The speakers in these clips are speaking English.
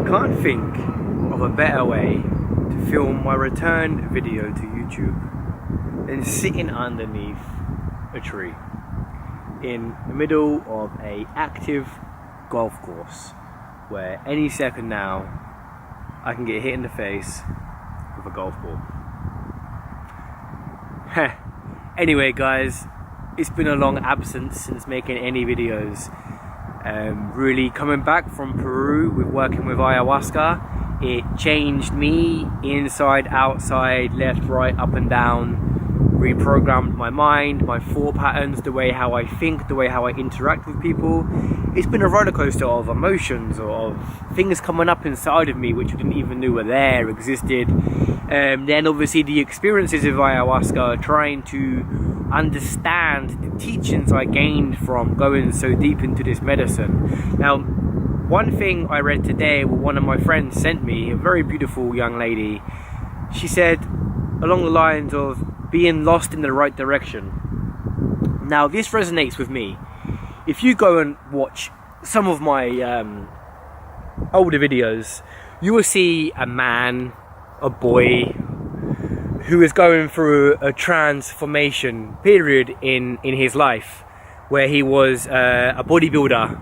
can't think of a better way to film my return video to YouTube than sitting underneath a tree in the middle of a active golf course where any second now I can get hit in the face with a golf ball. Anyway guys, it's been a long absence since making any videos. Really coming back from Peru with working with Ayahuasca, it changed me inside, outside, left, right, up and down, reprogrammed my mind, my thought patterns, the way how I think, the way how I interact with people. It's been a roller coaster of emotions or of things coming up inside of me which I didn't even know were there, existed. Then obviously the experiences of Ayahuasca, trying to understand the teachings I gained from going so deep into this medicine. Now, one thing I read today, one of my friends sent me, a very beautiful young lady. She said along the lines of being lost in the right direction. Now this resonates with me. If you go and watch some of my older videos, you will see a man, a boy, who is going through a transformation period in his life, where he was a bodybuilder.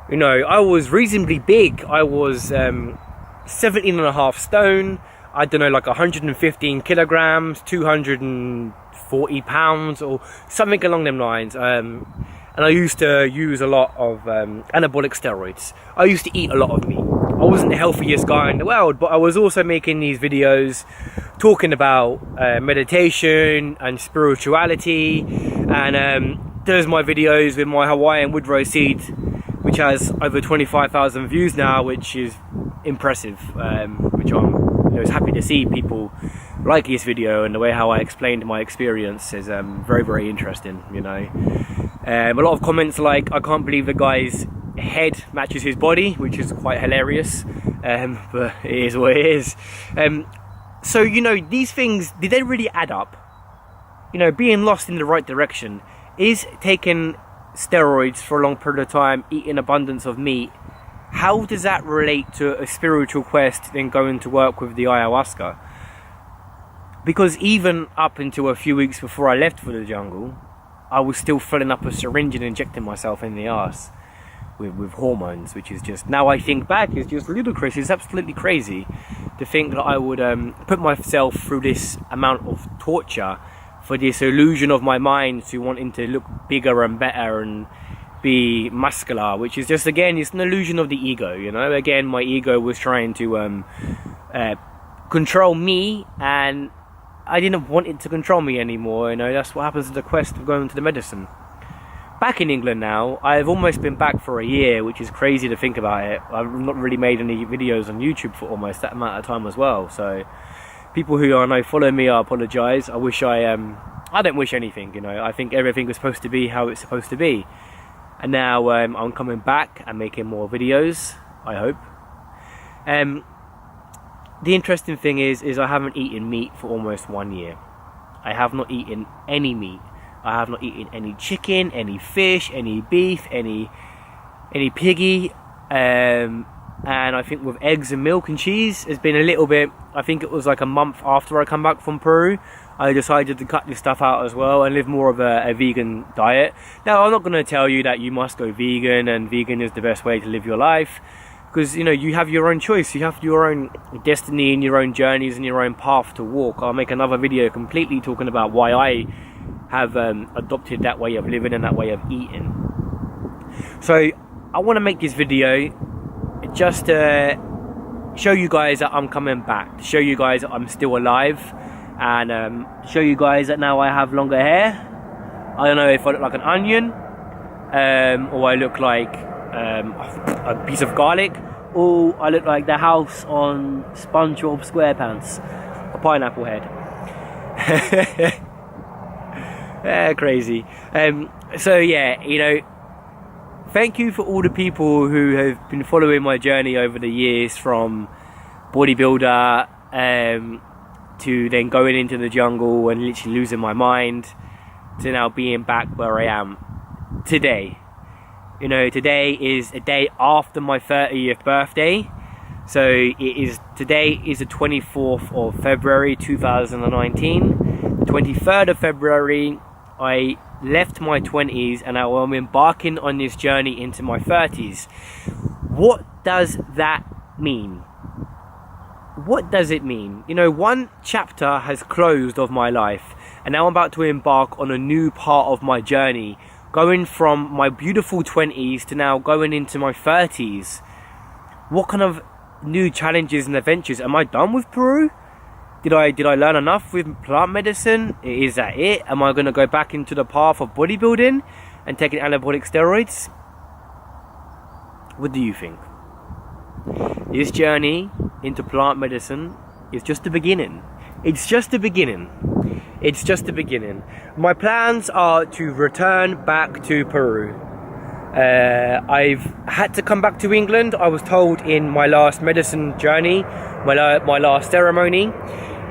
You know, I was reasonably big. I was 17.5 stone. I don't know, like 115 kilograms, 240 pounds, or something along them lines. And I used to use a lot of anabolic steroids. I used to eat a lot of meat. I wasn't the healthiest guy in the world, but I was also making these videos talking about meditation and spirituality. And there's my videos with my Hawaiian wood rose seed, which has over 25,000 views now, which is impressive. Which I'm happy to see people like this video, and the way how I explained my experience is very, very interesting. You know, a lot of comments like, "I can't believe the guy's head matches his body," which is quite hilarious, but it is what it is. So, you know, these things, did they really add up? You know, being lost in the right direction, is taking steroids for a long period of time, eating abundance of meat, how does that relate to a spiritual quest then going to work with the ayahuasca? Because even up until a few weeks before I left for the jungle, I was still filling up a syringe and injecting myself in the arse with hormones, which is just, now I think back, is just ludicrous. It's absolutely crazy to think that I would put myself through this amount of torture for this illusion of my mind to wanting to look bigger and better and be muscular, which is just, again, it's an illusion of the ego. You know, again, my ego was trying to control me, and I didn't want it to control me anymore. You know, that's what happens to the quest of going to the medicine. Back in England now, I've almost been back for a year, which is crazy to think about it. I've not really made any videos on YouTube for almost that amount of time as well. So people who I know follow me, I apologise. I wish I don't wish anything, you know. I think everything was supposed to be how it's supposed to be. And now I'm coming back and making more videos, I hope. The interesting thing is I haven't eaten meat for almost 1 year. I have not eaten any meat. I have not eaten any chicken, any fish, any beef, any piggy. And I think with eggs and milk and cheese, it's been a little bit, I think it was like a month after I come back from Peru, I decided to cut this stuff out as well and live more of a vegan diet. Now, I'm not going to tell you that you must go vegan and vegan is the best way to live your life, because, you know, you have your own choice. You have your own destiny and your own journeys and your own path to walk. I'll make another video completely talking about why I have adopted that way of living and that way of eating. So I want to make this video just to show you guys that I'm coming back, to show you guys that I'm still alive, and show you guys that now I have longer hair. I don't know if I look like an onion, or I look like a piece of garlic, or I look like the house on SpongeBob SquarePants, a pineapple head. Crazy. So yeah, you know, thank you for all the people who have been following my journey over the years, from bodybuilder to then going into the jungle and literally losing my mind, to now being back where I am today. You know, today is a day after my 30th birthday. So today is the 24th of February 2019. The 23rd of February I left my 20s and I'm embarking on this journey into my 30s. What does that mean? What does it mean? You know, one chapter has closed of my life and now I'm about to embark on a new part of my journey, going from my beautiful 20s to now going into my 30s. What kind of new challenges and adventures? Am I done with Peru? Did I learn enough with plant medicine? Is that it? Am I going to go back into the path of bodybuilding and taking anabolic steroids? What do you think? This journey into plant medicine is just the beginning. It's just the beginning. It's just the beginning. My plans are to return back to Peru. I've had to come back to England. I was told in my last medicine journey, my last ceremony,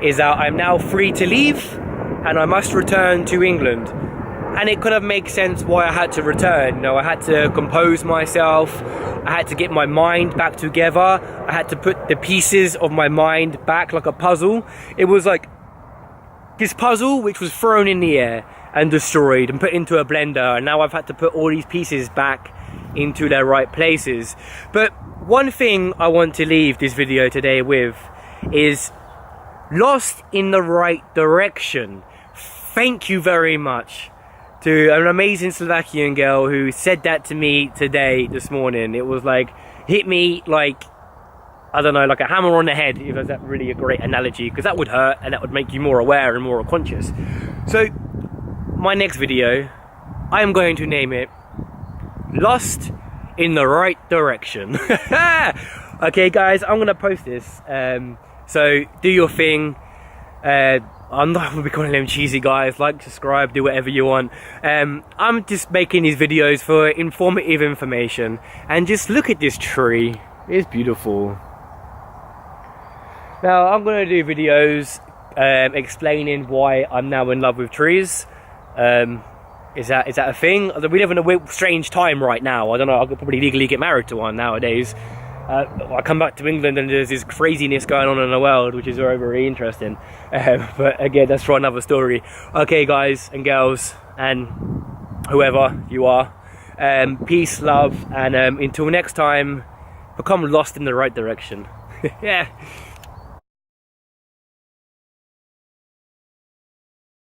is that I'm now free to leave and I must return to England. And it kind of makes sense why I had to return. You know, I had to compose myself. I had to get my mind back together. I had to put the pieces of my mind back like a puzzle. It was like this puzzle which was thrown in the air and destroyed and put into a blender, and now I've had to put all these pieces back into their right places. But one thing I want to leave this video today with is lost in the right direction. Thank you very much to an amazing Slovakian girl who said that to me this morning. It was like, hit me like, I don't know, like a hammer on the head, if that's really a great analogy, because that would hurt and that would make you more aware and more conscious. So my next video, I am going to name it Lost in the Right Direction. Okay guys, I'm gonna post this, so do your thing. I'm not gonna be calling them cheesy guys. Like, subscribe, do whatever you want. I'm just making these videos for informative information. And just look at this tree, it's beautiful. Now I'm gonna do videos explaining why I'm now in love with trees. Is that a thing? We live in a strange time right now. I don't know, I could probably legally get married to one nowadays. I come back to England and there's this craziness going on in the world, which is very, very interesting. But again, that's for another story. Okay guys and girls and whoever you are, peace, love, and until next time, become lost in the right direction. Yeah.